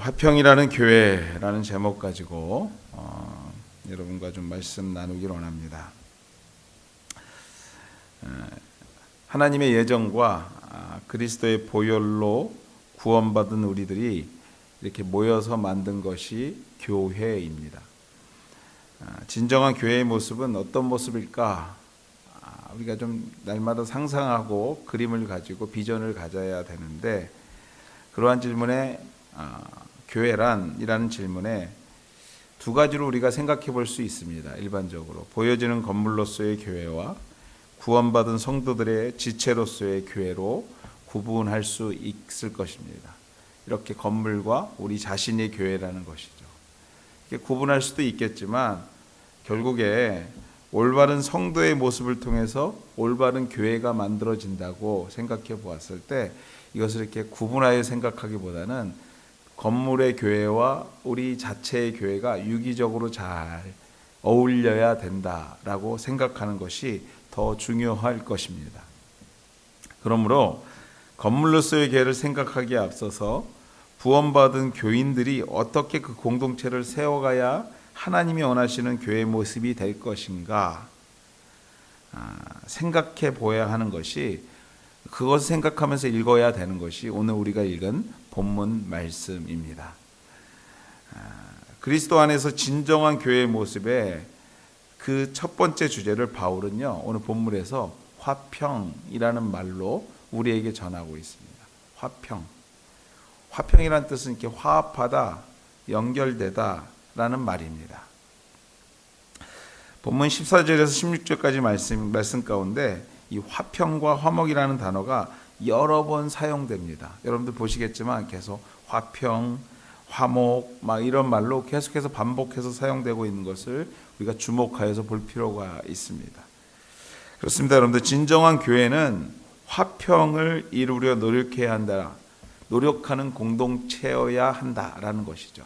화평이라는 교회라는 제목 가지고 여러분과 좀 말씀 나누기를 원합니다. 하나님의 예정과 그리스도의 보혈로 구원받은 우리들이 이렇게 모여서 만든 것이 교회입니다. 진정한 교회의 모습은 어떤 모습일까? 우리가 좀 날마다 상상하고 그림을 가지고 비전을 가져야 되는데, 그러한 질문에 교회란이라는 질문에 두 가지로 우리가 생각해 볼 수 있습니다. 일반적으로 보여지는 건물로서의 교회와 구원받은 성도들의 지체로서의 교회로 구분할 수 있을 것입니다. 이렇게 건물과 우리 자신의 교회라는 것이죠. 이렇게 구분할 수도 있겠지만 결국에 올바른 성도의 모습을 통해서 올바른 교회가 만들어진다고 생각해 보았을 때, 이것을 이렇게 구분하여 생각하기보다는 건물의 교회와 우리 자체의 교회가 유기적으로 잘 어울려야 된다라고 생각하는 것이 더 중요할 것입니다. 그러므로 건물로서의 교회를 생각하기에 앞서서 구원받은 교인들이 어떻게 그 공동체를 세워가야 하나님이 원하시는 교회의 모습이 될 것인가 생각해 보아야 하는 것이, 그것을 생각하면서 읽어야 되는 것이 오늘 우리가 읽은 본문 말씀입니다. 그리스도 안에서 진정한 교회의 모습의 그 첫 번째 주제를 바울은요, 오늘 본문에서 화평이라는 말로 우리에게 전하고 있습니다. 화평이라는 뜻은 이렇게 화합하다, 연결되다 라는 말입니다. 본문 14절에서 16절까지 말씀 가운데 이 화평과 화목이라는 단어가 여러 번 사용됩니다. 여러분들 보시겠지만 계속 화평, 화목 막 이런 말로 계속해서 반복해서 사용되고 있는 것을 우리가 주목하여서 볼 필요가 있습니다. 그렇습니다. 여러분들, 진정한 교회는 화평을 이루려 노력해야 한다. 노력하는 공동체여야 한다라는 것이죠.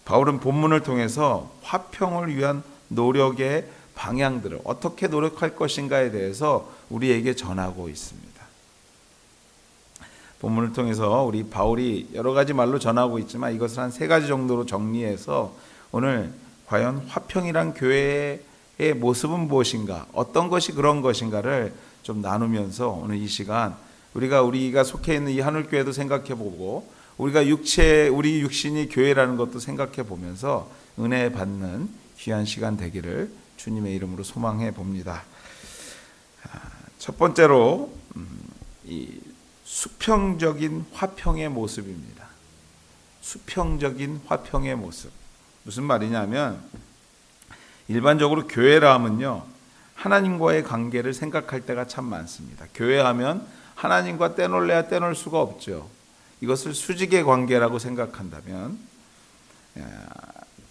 바울은 본문을 통해서 화평을 위한 노력의 방향들을 어떻게 노력할 것인가에 대해서 우리에게 전하고 있습니다. 본문을 통해서 우리 바울이 여러 가지 말로 전하고 있지만 이것을 한 세 가지 정도로 정리해서 오늘 과연 화평이란 교회의 모습은 무엇인가, 어떤 것이 그런 것인가를 좀 나누면서 오늘 이 시간 우리가 속해 있는 이 하늘교회도 생각해보고 우리 육신이 교회라는 것도 생각해보면서 은혜 받는 귀한 시간 되기를 주님의 이름으로 소망해 봅니다. 첫 번째로 이 수평적인 화평의 모습입니다. 수평적인 화평의 모습. 무슨 말이냐면, 일반적으로 교회라 하면요, 하나님과의 관계를 생각할 때가 참 많습니다. 교회하면 하나님과 떼놀래야 떼놀 수가 없죠. 이것을 수직의 관계라고 생각한다면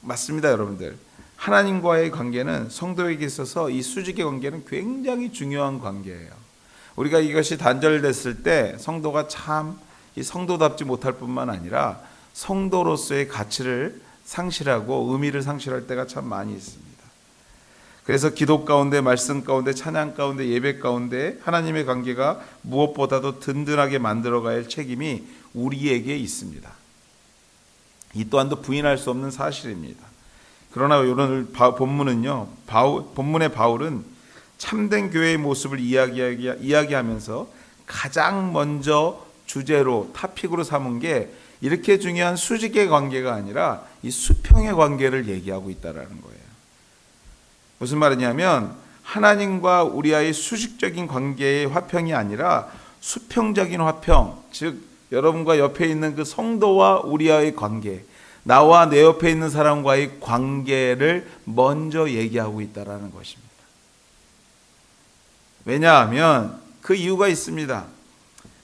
맞습니다. 여러분들, 하나님과의 관계는 성도에게 있어서 이 수직의 관계는 굉장히 중요한 관계예요. 우리가 이것이 단절됐을 때 성도가 참 이 성도답지 못할 뿐만 아니라 성도로서의 가치를 상실하고 의미를 상실할 때가 참 많이 있습니다. 그래서 기도 가운데, 말씀 가운데, 찬양 가운데, 예배 가운데 하나님의 관계가 무엇보다도 든든하게 만들어가야 할 책임이 우리에게 있습니다. 이 또한도 부인할 수 없는 사실입니다. 그러나 오늘 본문은요, 본문의 바울은 참된 교회의 모습을 이야기하면서 가장 먼저 주제로, 타픽으로 삼은 게 이렇게 중요한 수직의 관계가 아니라 이 수평의 관계를 얘기하고 있다는 거예요. 무슨 말이냐면, 하나님과 우리와의 수직적인 관계의 화평이 아니라 수평적인 화평, 즉 여러분과 옆에 있는 그 성도와 우리와의 관계, 나와 내 옆에 있는 사람과의 관계를 먼저 얘기하고 있다는 것입니다. 왜냐하면 그 이유가 있습니다.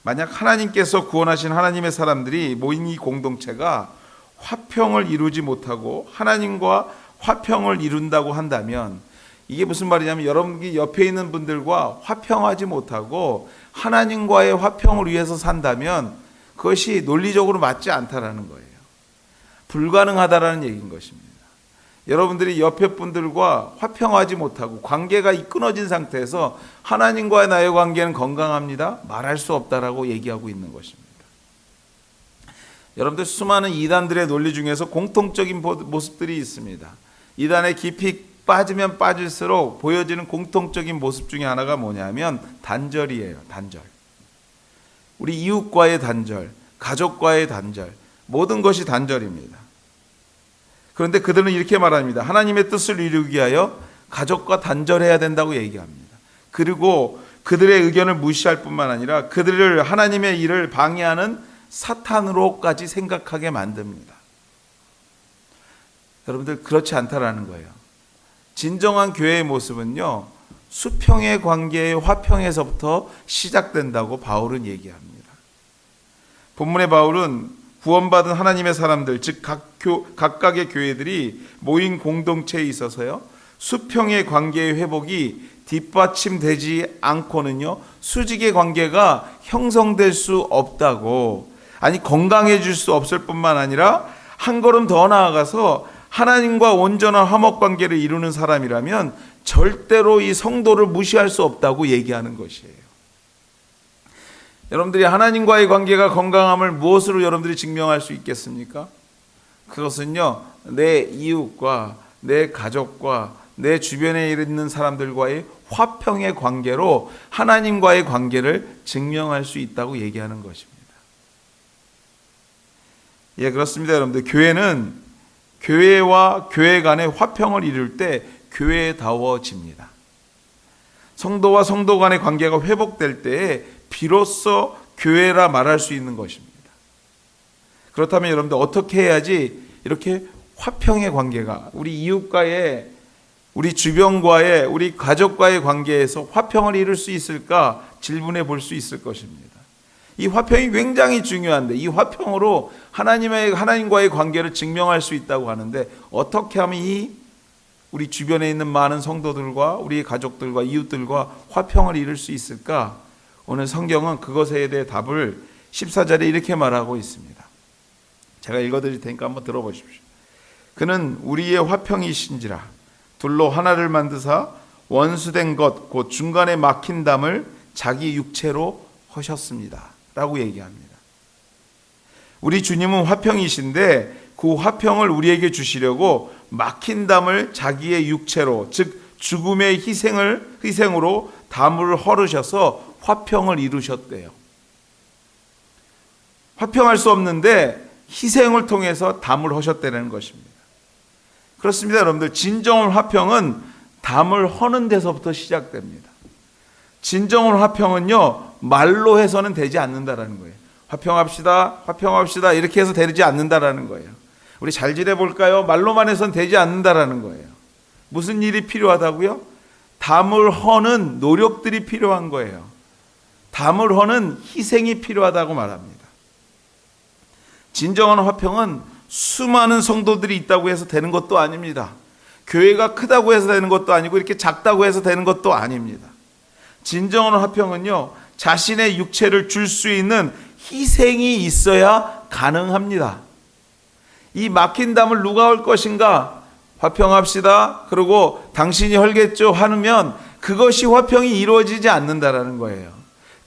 만약 하나님께서 구원하신 하나님의 사람들이 모인 이 공동체가 화평을 이루지 못하고 하나님과 화평을 이룬다고 한다면, 이게 무슨 말이냐면, 여러분 옆에 있는 분들과 화평하지 못하고 하나님과의 화평을 위해서 산다면 그것이 논리적으로 맞지 않다라는 거예요. 불가능하다라는 얘기인 것입니다. 여러분들이 옆에 분들과 화평하지 못하고 관계가 끊어진 상태에서 하나님과의 나의 관계는 건강합니다? 말할 수 없다라고 얘기하고 있는 것입니다. 여러분들 수많은 이단들의 논리 중에서 공통적인 모습들이 있습니다. 이단에 깊이 빠지면 빠질수록 보여지는 공통적인 모습 중에 하나가 뭐냐면 단절이에요. 단절. 우리 이웃과의 단절, 가족과의 단절, 모든 것이 단절입니다. 그런데 그들은 이렇게 말합니다. 하나님의 뜻을 이루기 위하여 가족과 단절해야 된다고 얘기합니다. 그리고 그들의 의견을 무시할 뿐만 아니라 그들을 하나님의 일을 방해하는 사탄으로까지 생각하게 만듭니다. 여러분들 그렇지 않다라는 거예요. 진정한 교회의 모습은요, 수평의 관계의 화평에서부터 시작된다고 바울은 얘기합니다. 본문의 바울은 구원받은 하나님의 사람들, 즉 각각의 교회들이 모인 공동체에 있어서요, 수평의 관계의 회복이 뒷받침되지 않고는요, 수직의 관계가 형성될 수 없다고, 아니 건강해질 수 없을 뿐만 아니라 한 걸음 더 나아가서 하나님과 온전한 화목 관계를 이루는 사람이라면 절대로 이 성도를 무시할 수 없다고 얘기하는 것이에요. 여러분들이 하나님과의 관계가 건강함을 무엇으로 여러분들이 증명할 수 있겠습니까? 그것은요, 내 이웃과 내 가족과 내 주변에 있는 사람들과의 화평의 관계로 하나님과의 관계를 증명할 수 있다고 얘기하는 것입니다. 예, 그렇습니다. 여러분들, 교회는 교회와 교회 간의 화평을 이룰 때 교회다워집니다. 성도와 성도 간의 관계가 회복될 때에 비로소 교회라 말할 수 있는 것입니다. 그렇다면 여러분들 어떻게 해야지 이렇게 화평의 관계가 우리 이웃과의, 우리 주변과의, 우리 가족과의 관계에서 화평을 이룰 수 있을까 질문해 볼 수 있을 것입니다. 이 화평이 굉장히 중요한데 이 화평으로 하나님과의 관계를 증명할 수 있다고 하는데 어떻게 하면 이 우리 주변에 있는 많은 성도들과 우리 가족들과 이웃들과 화평을 이룰 수 있을까? 오늘 성경은 그것에 대해 답을 14절에 이렇게 말하고 있습니다. 제가 읽어드릴 테니까 한번 들어보십시오. 그는 우리의 화평이신지라 둘로 하나를 만드사 원수된 것 곧 중간에 막힌 담을 자기 육체로 허셨습니다 라고 얘기합니다. 우리 주님은 화평이신데 그 화평을 우리에게 주시려고 막힌 담을 자기의 육체로, 즉 죽음의 희생으로 담을 헐으셔서 화평을 이루셨대요. 화평할 수 없는데 희생을 통해서 담을 허셨다는 것입니다. 그렇습니다. 여러분들, 진정한 화평은 담을 허는 데서부터 시작됩니다. 진정한 화평은요, 말로 해서는 되지 않는다라는 거예요. 화평합시다 이렇게 해서 되지 않는다라는 거예요. 우리 잘 지내볼까요? 말로만 해서는 되지 않는다라는 거예요. 무슨 일이 필요하다고요? 담을 허는 노력들이 필요한 거예요. 담을 허는 희생이 필요하다고 말합니다. 진정한 화평은 수많은 성도들이 있다고 해서 되는 것도 아닙니다. 교회가 크다고 해서 되는 것도 아니고 이렇게 작다고 해서 되는 것도 아닙니다. 진정한 화평은요, 자신의 육체를 줄 수 있는 희생이 있어야 가능합니다. 이 막힌 담을 누가 할 것인가? 화평합시다. 그리고 당신이 헐겠죠 하면 그것이 화평이 이루어지지 않는다라는 거예요.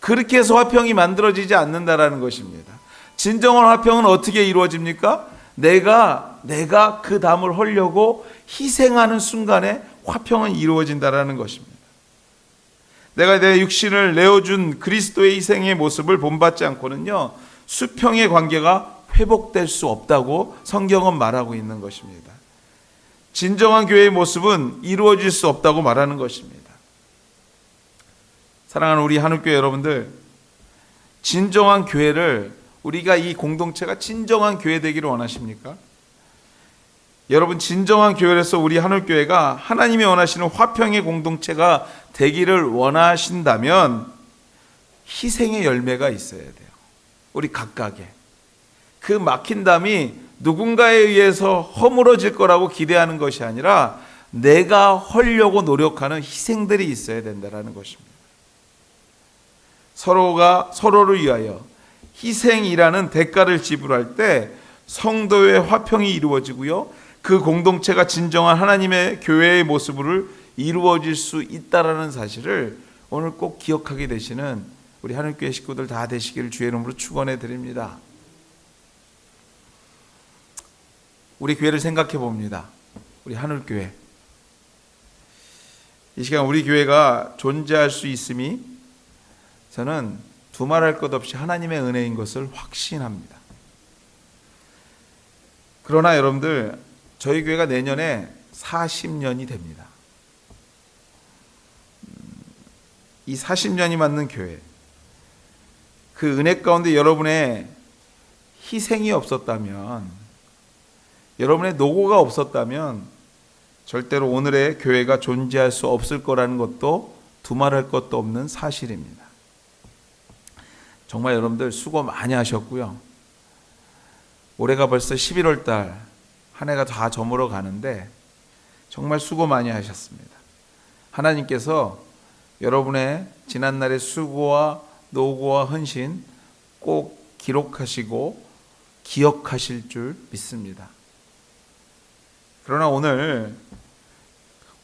그렇게 해서 화평이 만들어지지 않는다라는 것입니다. 진정한 화평은 어떻게 이루어집니까? 내가 그 담을 헐려고 희생하는 순간에 화평은 이루어진다라는 것입니다. 내가 내 육신을 내어준 그리스도의 희생의 모습을 본받지 않고는요, 수평의 관계가 회복될 수 없다고 성경은 말하고 있는 것입니다. 진정한 교회의 모습은 이루어질 수 없다고 말하는 것입니다. 사랑하는 우리 한국교회 여러분들, 진정한 교회를, 우리가 이 공동체가 진정한 교회 되기를 원하십니까? 여러분, 진정한 교회로서 우리 한국교회가 하나님이 원하시는 화평의 공동체가 되기를 원하신다면 희생의 열매가 있어야 돼요. 우리 각각의. 그 막힌 담이 누군가에 의해서 허물어질 거라고 기대하는 것이 아니라 내가 헐려고 노력하는 희생들이 있어야 된다는 것입니다. 서로가 서로를 위하여 희생이라는 대가를 지불할 때 성도의 화평이 이루어지고요, 그 공동체가 진정한 하나님의 교회의 모습을 이루어질 수 있다라는 사실을 오늘 꼭 기억하게 되시는 우리 하늘교회 식구들 다 되시기를 주의 이름으로 축원해 드립니다. 우리 교회를 생각해 봅니다. 우리 하늘교회. 이 시간 우리 교회가 존재할 수 있음이 저는 두말할 것 없이 하나님의 은혜인 것을 확신합니다. 그러나 여러분들, 저희 교회가 내년에 40년이 됩니다. 이 40년이 맞는 교회, 그 은혜 가운데 여러분의 희생이 없었다면, 여러분의 노고가 없었다면 절대로 오늘의 교회가 존재할 수 없을 거라는 것도 두말할 것도 없는 사실입니다. 정말 여러분들 수고 많이 하셨고요. 올해가 벌써 11월 달, 한 해가 다 저물어 가는데 정말 수고 많이 하셨습니다. 하나님께서 여러분의 지난날의 수고와 노고와 헌신 꼭 기록하시고 기억하실 줄 믿습니다. 그러나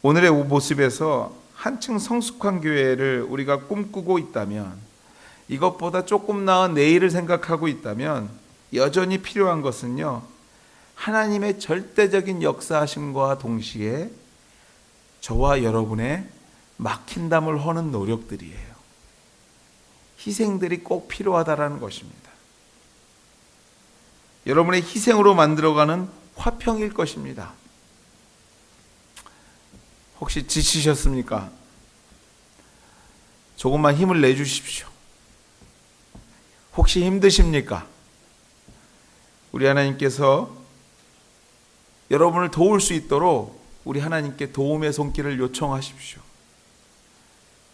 오늘의 모습에서 한층 성숙한 교회를 우리가 꿈꾸고 있다면, 이것보다 조금 나은 내일을 생각하고 있다면 여전히 필요한 것은요, 하나님의 절대적인 역사하심과 동시에 저와 여러분의 막힌 담을 허는 노력들이에요. 희생들이 꼭 필요하다라는 것입니다. 여러분의 희생으로 만들어가는 화평일 것입니다. 혹시 지치셨습니까? 조금만 힘을 내주십시오. 혹시 힘드십니까? 우리 하나님께서 여러분을 도울 수 있도록 우리 하나님께 도움의 손길을 요청하십시오.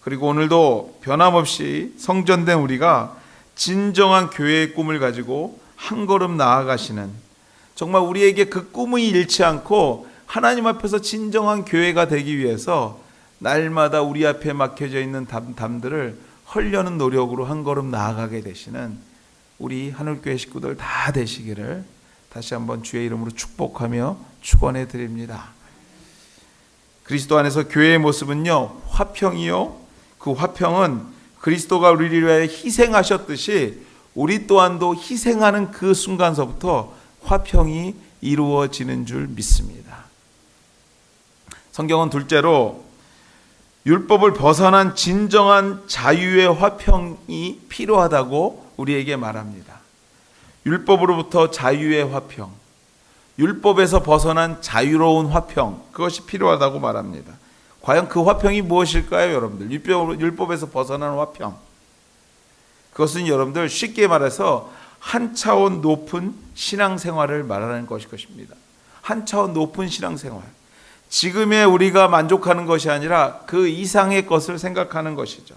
그리고 오늘도 변함없이 성전된 우리가 진정한 교회의 꿈을 가지고 한 걸음 나아가시는, 정말 우리에게 그 꿈이 잃지 않고 하나님 앞에서 진정한 교회가 되기 위해서 날마다 우리 앞에 막혀져 있는 담들을 헐려는 노력으로 한 걸음 나아가게 되시는 우리 하늘교회 식구들 다 되시기를 다시 한번 주의 이름으로 축복하며 축원해 드립니다. 그리스도 안에서 교회의 모습은요, 화평이요, 그 화평은 그리스도가 우리를 위하여 희생하셨듯이 우리 또한도 희생하는 그 순간서부터 화평이 이루어지는 줄 믿습니다. 성경은 둘째로 율법을 벗어난 진정한 자유의 화평이 필요하다고 우리에게 말합니다. 율법으로부터 자유의 화평, 율법에서 벗어난 자유로운 화평, 그것이 필요하다고 말합니다. 과연 그 화평이 무엇일까요, 여러분들? 율법에서 벗어난 화평. 그것은 여러분들 쉽게 말해서 한 차원 높은 신앙생활을 말하는 것입니다. 한 차원 높은 신앙생활. 지금의 우리가 만족하는 것이 아니라 그 이상의 것을 생각하는 것이죠.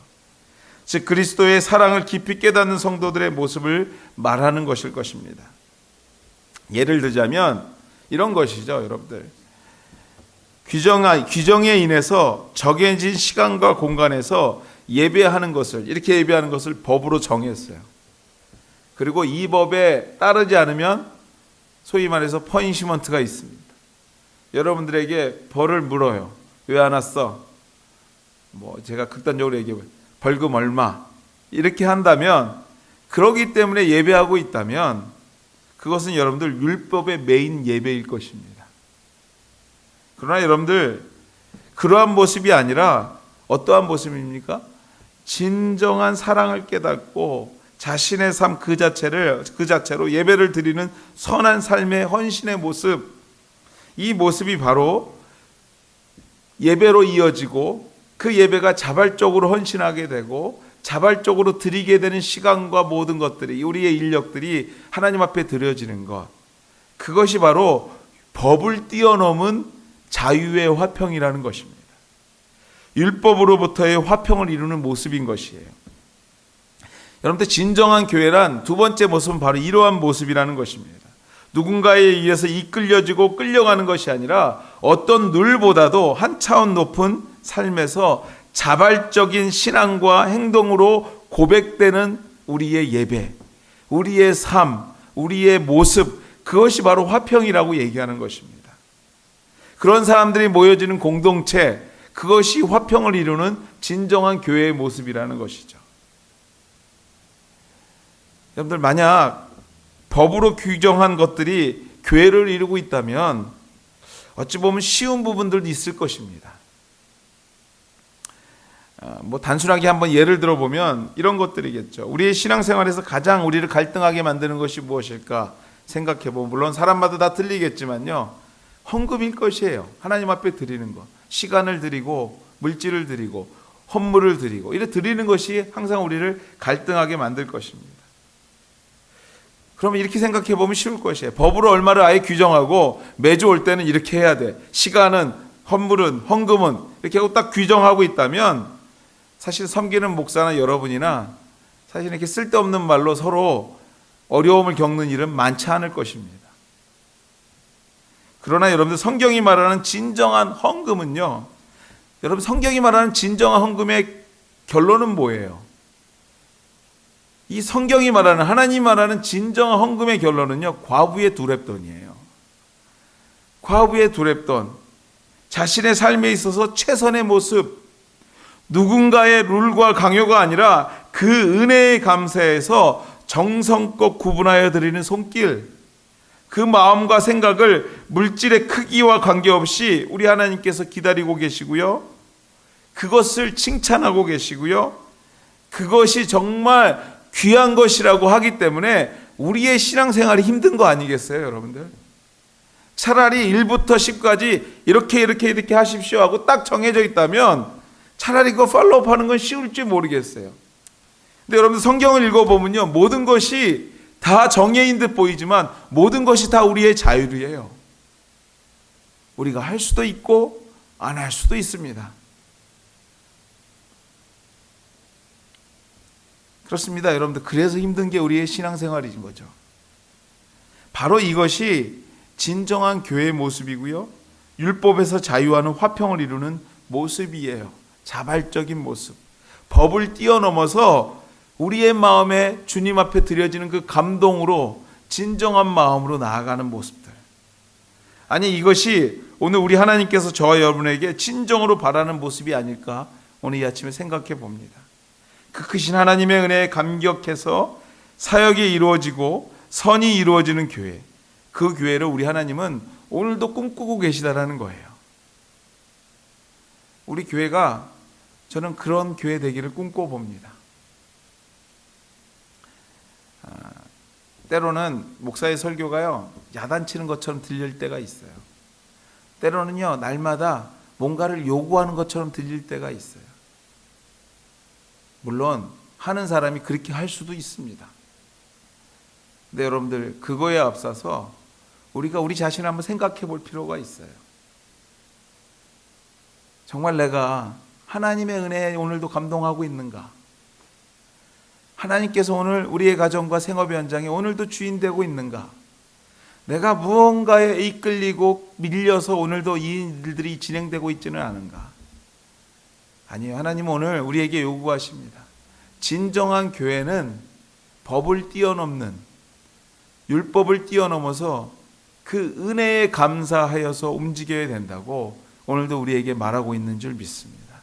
즉 그리스도의 사랑을 깊이 깨닫는 성도들의 모습을 말하는 것일 것입니다. 예를 들자면 이런 것이죠, 여러분들. 규정에 인해서 정해진 시간과 공간에서 예배하는 것을, 이렇게 예배하는 것을 법으로 정했어요. 그리고 이 법에 따르지 않으면 소위 말해서 퍼니시먼트가 있습니다. 여러분들에게 벌을 물어요. 왜 안 왔어? 제가 극단적으로 얘기해요. 벌금 얼마? 이렇게 한다면, 그러기 때문에 예배하고 있다면 그것은 여러분들 율법의 메인 예배일 것입니다. 그러나 여러분들, 그러한 모습이 아니라 어떠한 모습입니까? 진정한 사랑을 깨닫고 자신의 삶 그 자체로 예배를 드리는 선한 삶의 헌신의 모습, 이 모습이 바로 예배로 이어지고 그 예배가 자발적으로 헌신하게 되고 자발적으로 드리게 되는 시간과 모든 것들이, 우리의 인력들이 하나님 앞에 드려지는 것, 그것이 바로 법을 뛰어넘은 자유의 화평이라는 것입니다. 율법으로부터의 화평을 이루는 모습인 것이에요. 여러분들, 진정한 교회란 두 번째 모습은 바로 이러한 모습이라는 것입니다. 누군가에 의해서 이끌려지고 끌려가는 것이 아니라 어떤 룰보다도 한 차원 높은 삶에서 자발적인 신앙과 행동으로 고백되는 우리의 예배, 우리의 삶, 우리의 모습, 그것이 바로 화평이라고 얘기하는 것입니다. 그런 사람들이 모여지는 공동체, 그것이 화평을 이루는 진정한 교회의 모습이라는 것이죠. 여러분들, 만약 법으로 규정한 것들이 교회를 이루고 있다면 어찌 보면 쉬운 부분들도 있을 것입니다. 단순하게 한번 예를 들어보면 이런 것들이겠죠. 우리의 신앙생활에서 가장 우리를 갈등하게 만드는 것이 무엇일까 생각해보면, 물론 사람마다 다 틀리겠지만요, 헌금일 것이에요. 하나님 앞에 드리는 것, 시간을 드리고 물질을 드리고 헌물을 드리고 이렇게 드리는 것이 항상 우리를 갈등하게 만들 것입니다. 그러면 이렇게 생각해보면 쉬울 것이에요. 법으로 얼마를 아예 규정하고 매주 올 때는 이렇게 해야 돼, 시간은, 헌물은, 헌금은 이렇게 하고 딱 규정하고 있다면 사실 섬기는 목사나 여러분이나 사실 이렇게 쓸데없는 말로 서로 어려움을 겪는 일은 많지 않을 것입니다. 그러나 여러분들, 성경이 말하는 진정한 헌금은요, 여러분, 성경이 말하는 진정한 헌금의 결론은 뭐예요? 이 성경이 말하는, 하나님이 말하는 진정한 헌금의 결론은요, 과부의 두렙돈이에요. 과부의 두렙돈, 자신의 삶에 있어서 최선의 모습, 누군가의 룰과 강요가 아니라 그 은혜에 감사해서 정성껏 구분하여 드리는 손길, 그 마음과 생각을 물질의 크기와 관계없이 우리 하나님께서 기다리고 계시고요, 그것을 칭찬하고 계시고요, 그것이 정말 귀한 것이라고 하기 때문에 우리의 신앙생활이 힘든 거 아니겠어요, 여러분들? 차라리 1부터 10까지 이렇게 하십시오 하고 딱 정해져 있다면 차라리 그거 팔로우업 하는 건 쉬울지 모르겠어요. 근데 여러분들, 성경을 읽어보면요, 모든 것이 다 정해인 듯 보이지만 모든 것이 다 우리의 자율이에요. 우리가 할 수도 있고 안 할 수도 있습니다. 그렇습니다, 여러분들. 그래서 힘든 게 우리의 신앙생활인 거죠. 바로 이것이 진정한 교회의 모습이고요, 율법에서 자유하는 화평을 이루는 모습이에요. 자발적인 모습, 법을 뛰어넘어서 우리의 마음에 주님 앞에 드려지는 그 감동으로 진정한 마음으로 나아가는 모습들. 아니, 이것이 오늘 우리 하나님께서 저와 여러분에게 진정으로 바라는 모습이 아닐까 오늘 이 아침에 생각해 봅니다. 그 크신 하나님의 은혜에 감격해서 사역이 이루어지고 선이 이루어지는 교회, 그 교회를 우리 하나님은 오늘도 꿈꾸고 계시다라는 거예요. 우리 교회가, 저는 그런 교회 되기를 꿈꿔봅니다. 때로는 목사의 설교가요, 야단치는 것처럼 들릴 때가 있어요. 때로는요, 날마다 뭔가를 요구하는 것처럼 들릴 때가 있어요. 물론 하는 사람이 그렇게 할 수도 있습니다. 근데 여러분들, 그거에 앞서서 우리가 우리 자신을 한번 생각해 볼 필요가 있어요. 정말 내가 하나님의 은혜에 오늘도 감동하고 있는가? 하나님께서 오늘 우리의 가정과 생업의 현장에 오늘도 주인 되고 있는가? 내가 무언가에 이끌리고 밀려서 오늘도 이 일들이 진행되고 있지는 않은가? 아니요, 하나님은 오늘 우리에게 요구하십니다. 진정한 교회는 법을 뛰어넘는, 율법을 뛰어넘어서 그 은혜에 감사하여서 움직여야 된다고 오늘도 우리에게 말하고 있는 줄 믿습니다.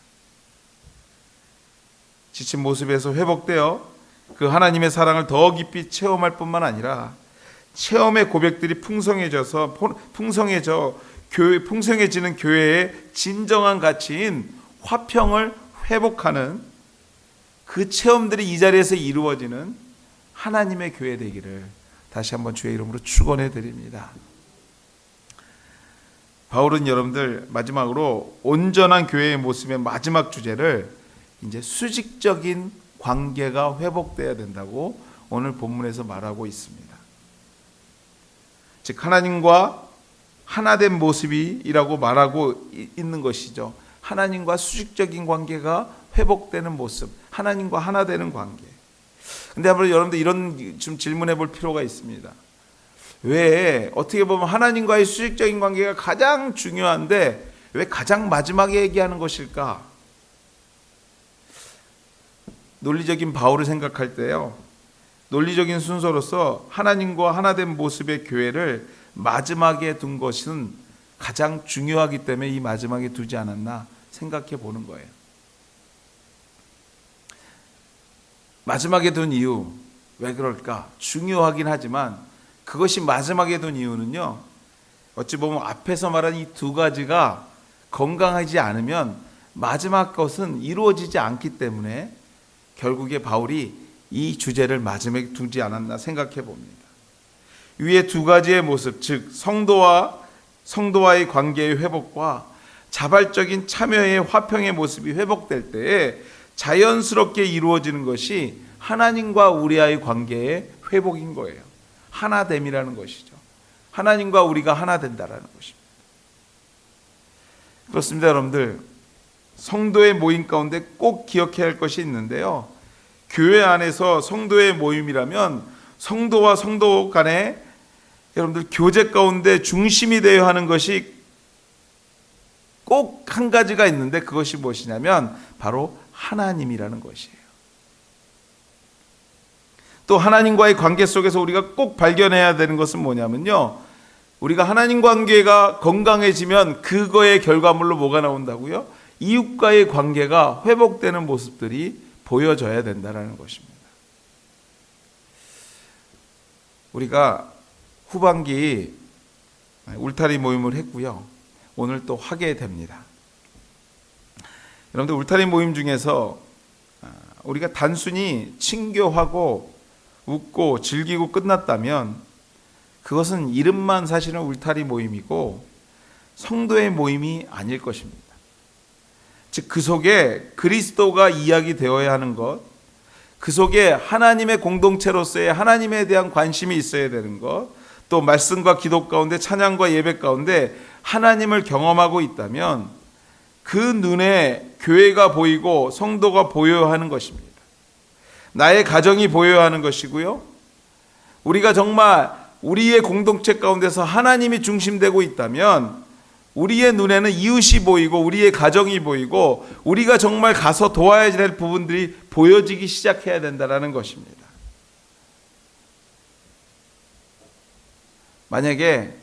지친 모습에서 회복되어 그 하나님의 사랑을 더 깊이 체험할 뿐만 아니라 체험의 고백들이 풍성해지는 교회의 진정한 가치인 화평을 회복하는 그 체험들이 이 자리에서 이루어지는 하나님의 교회 되기를 다시 한번 주의 이름으로 축원해 드립니다. 바울은 여러분들, 마지막으로 온전한 교회의 모습의 마지막 주제를 이제 수직적인 관계가 회복돼야 된다고 오늘 본문에서 말하고 있습니다. 즉, 하나님과 하나된 모습이라고 말하고 있는 것이죠. 하나님과 수직적인 관계가 회복되는 모습, 하나님과 하나 되는 관계. 근데 한번 여러분들 이런 좀 질문해 볼 필요가 있습니다. 왜 어떻게 보면 하나님과의 수직적인 관계가 가장 중요한데 왜 가장 마지막에 얘기하는 것일까? 논리적인 바울을 생각할 때요, 논리적인 순서로서 하나님과 하나된 모습의 교회를 마지막에 둔 것은 가장 중요하기 때문에 이 마지막에 두지 않았나 생각해 보는 거예요. 마지막에 둔 이유, 왜 그럴까? 중요하긴 하지만 그것이 마지막에 둔 이유는요, 어찌 보면 앞에서 말한 이 두 가지가 건강하지 않으면 마지막 것은 이루어지지 않기 때문에 결국에 바울이 이 주제를 마지막에 두지 않았나 생각해 봅니다. 위에 두 가지의 모습, 즉 성도와의 관계의 회복과 자발적인 참여의 화평의 모습이 회복될 때에 자연스럽게 이루어지는 것이 하나님과 우리와의 관계의 회복인 거예요. 하나됨이라는 것이죠. 하나님과 우리가 하나 된다라는 것입니다. 그렇습니다, 여러분들. 성도의 모임 가운데 꼭 기억해야 할 것이 있는데요. 교회 안에서 성도의 모임이라면 성도와 성도 간에 여러분들 교제 가운데 중심이 되어야 하는 것이 꼭 한 가지가 있는데, 그것이 무엇이냐면 바로 하나님이라는 것이에요. 또 하나님과의 관계 속에서 우리가 꼭 발견해야 되는 것은 뭐냐면요, 우리가 하나님 관계가 건강해지면 그거의 결과물로 뭐가 나온다고요? 이웃과의 관계가 회복되는 모습들이 보여져야 된다는 것입니다. 우리가 후반기 울타리 모임을 했고요, 오늘 또 하게 됩니다. 여러분들, 울타리 모임 중에서 우리가 단순히 친교하고 웃고 즐기고 끝났다면 그것은 이름만 사실은 울타리 모임이고 성도의 모임이 아닐 것입니다. 즉, 그 속에 그리스도가 이야기되어야 하는 것, 그 속에 하나님의 공동체로서의 하나님에 대한 관심이 있어야 되는 것, 또 말씀과 기도 가운데 찬양과 예배 가운데 하나님을 경험하고 있다면 그 눈에 교회가 보이고 성도가 보여야 하는 것입니다. 나의 가정이 보여야 하는 것이고요, 우리가 정말 우리의 공동체 가운데서 하나님이 중심되고 있다면 우리의 눈에는 이웃이 보이고 우리의 가정이 보이고 우리가 정말 가서 도와야 될 부분들이 보여지기 시작해야 된다는 것입니다. 만약에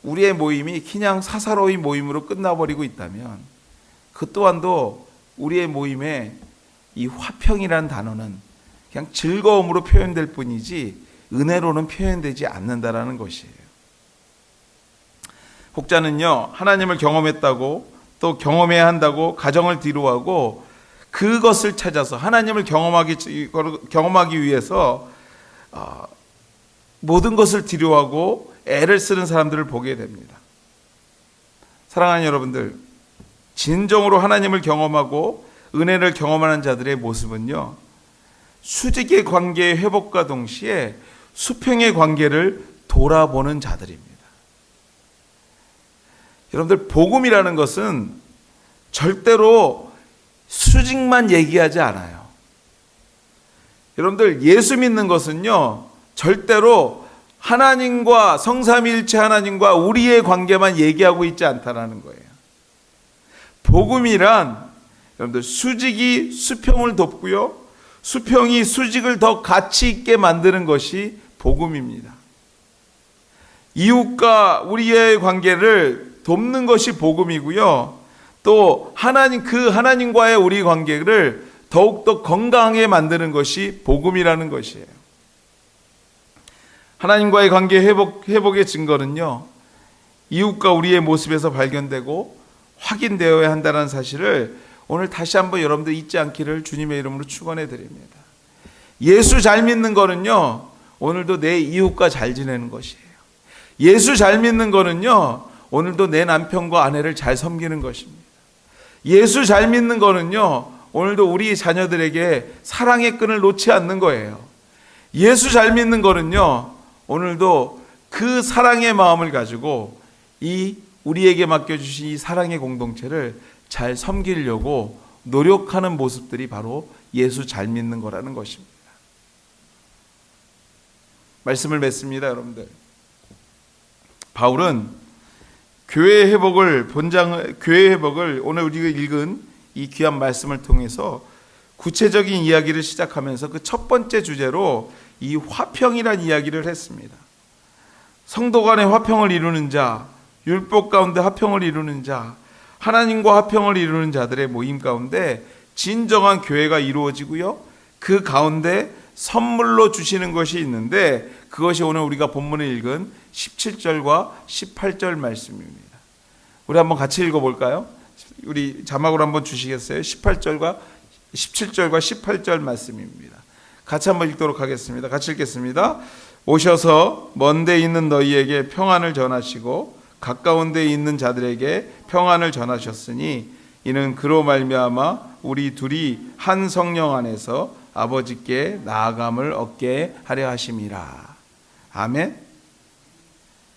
우리의 모임이 그냥 사사로이 모임으로 끝나버리고 있다면 그 또한도 우리의 모임에 이 화평이라는 단어는 그냥 즐거움으로 표현될 뿐이지 은혜로는 표현되지 않는다라는 것이에요. 혹자는요, 하나님을 경험했다고 또 경험해야 한다고 가정을 뒤로하고 그것을 찾아서 하나님을 경험하기 위해서 모든 것을 뒤로하고 애를 쓰는 사람들을 보게 됩니다. 사랑하는 여러분들, 진정으로 하나님을 경험하고 은혜를 경험하는 자들의 모습은요, 수직의 관계의 회복과 동시에 수평의 관계를 돌아보는 자들입니다. 여러분들, 복음이라는 것은 절대로 수직만 얘기하지 않아요. 여러분들, 예수 믿는 것은요, 절대로 하나님과 성삼위일체 하나님과 우리의 관계만 얘기하고 있지 않다라는 거예요. 복음이란 여러분들, 수직이 수평을 돕고요, 수평이 수직을 더 가치 있게 만드는 것이 복음입니다. 이웃과 우리의 관계를 돕는 것이 복음이고요, 또 하나님과의 우리 관계를 더욱더 건강하게 만드는 것이 복음이라는 것이에요. 하나님과의 관계 회복의 증거는요, 이웃과 우리의 모습에서 발견되고 확인되어야 한다는 사실을 오늘 다시 한번 여러분들 잊지 않기를 주님의 이름으로 축원해 드립니다. 예수 잘 믿는 거는요, 오늘도 내 이웃과 잘 지내는 것이에요. 예수 잘 믿는 거는요, 오늘도 내 남편과 아내를 잘 섬기는 것입니다. 예수 잘 믿는 거는요, 오늘도 우리 자녀들에게 사랑의 끈을 놓지 않는 거예요. 예수 잘 믿는 거는요, 오늘도 그 사랑의 마음을 가지고 이 우리에게 맡겨주신 이 사랑의 공동체를 잘 섬기려고 노력하는 모습들이 바로 예수 잘 믿는 거라는 것입니다. 말씀을 맺습니다, 여러분들. 바울은 교회의 회복을 오늘 우리가 읽은 이 귀한 말씀을 통해서 구체적인 이야기를 시작하면서 그 첫 번째 주제로 이 화평이란 이야기를 했습니다. 성도 간의 화평을 이루는 자, 율법 가운데 화평을 이루는 자, 하나님과 화평을 이루는 자들의 모임 가운데 진정한 교회가 이루어지고요, 그 가운데 선물로 주시는 것이 있는데 그것이 오늘 우리가 본문에 읽은 17절과 18절 말씀입니다. 우리 한번 같이 읽어볼까요? 우리 자막으로 한번 주시겠어요? 17절과 18절 말씀입니다. 같이 한번 읽도록 하겠습니다. 같이 읽겠습니다. 오셔서 먼 데 있는 너희에게 평안을 전하시고 가까운 데 있는 자들에게 평안을 전하셨으니 이는 그로 말미암아 우리 둘이 한 성령 안에서 아버지께 나아감을 얻게 하려 하심이라. 아멘.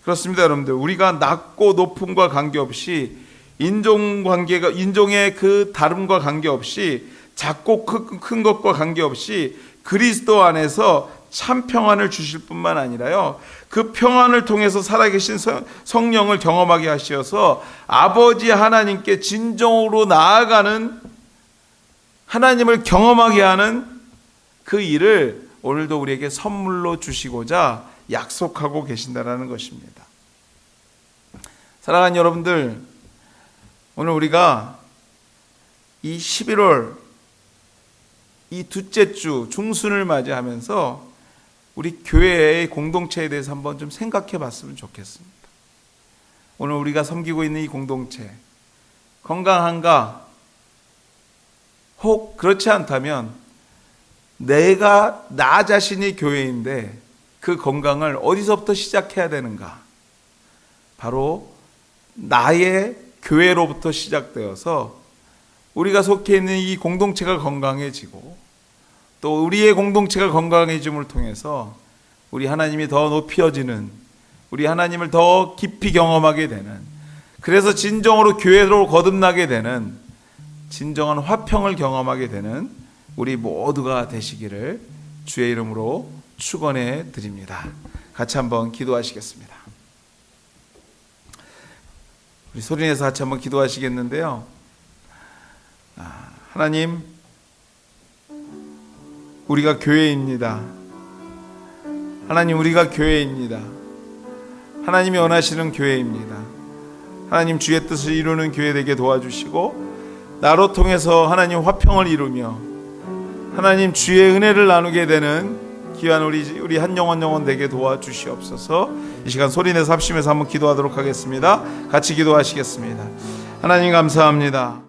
그렇습니다, 여러분들. 우리가 낮고 높음과 관계없이 인종의 그 다름과 관계없이 작고 큰 것과 관계없이 그리스도 안에서 참 평안을 주실 뿐만 아니라요, 그 평안을 통해서 살아계신 성령을 경험하게 하셔서 아버지 하나님께 진정으로 나아가는, 하나님을 경험하게 하는 그 일을 오늘도 우리에게 선물로 주시고자 약속하고 계신다라는 것입니다. 사랑하는 여러분들, 오늘 우리가 이 11월 이 둘째 주 중순을 맞이하면서 우리 교회의 공동체에 대해서 한번 좀 생각해 봤으면 좋겠습니다. 오늘 우리가 섬기고 있는 이 공동체 건강한가? 혹 그렇지 않다면 내가 나 자신이 교회인데 그 건강을 어디서부터 시작해야 되는가? 바로 나의 교회로부터 시작되어서 우리가 속해 있는 이 공동체가 건강해지고 또 우리의 공동체가 건강해짐을 통해서 우리 하나님이 더 높여지는, 우리 하나님을 더 깊이 경험하게 되는, 그래서 진정으로 교회로 거듭나게 되는, 진정한 화평을 경험하게 되는 우리 모두가 되시기를 주의 이름으로 축원해 드립니다. 같이 한번 기도하시겠습니다. 우리 소리내서 같이 한번 기도하시겠는데요. 하나님, 우리가 교회입니다. 하나님, 우리가 교회입니다. 하나님이 원하시는 교회입니다. 하나님, 주의 뜻을 이루는 교회 되게 도와주시고 나로 통해서 하나님 화평을 이루며 하나님 주의 은혜를 나누게 되는 귀한 우리 한 영혼 되게 도와주시옵소서. 이 시간 소리내서 합심해서 한번 기도하도록 하겠습니다. 같이 기도하시겠습니다. 하나님 감사합니다.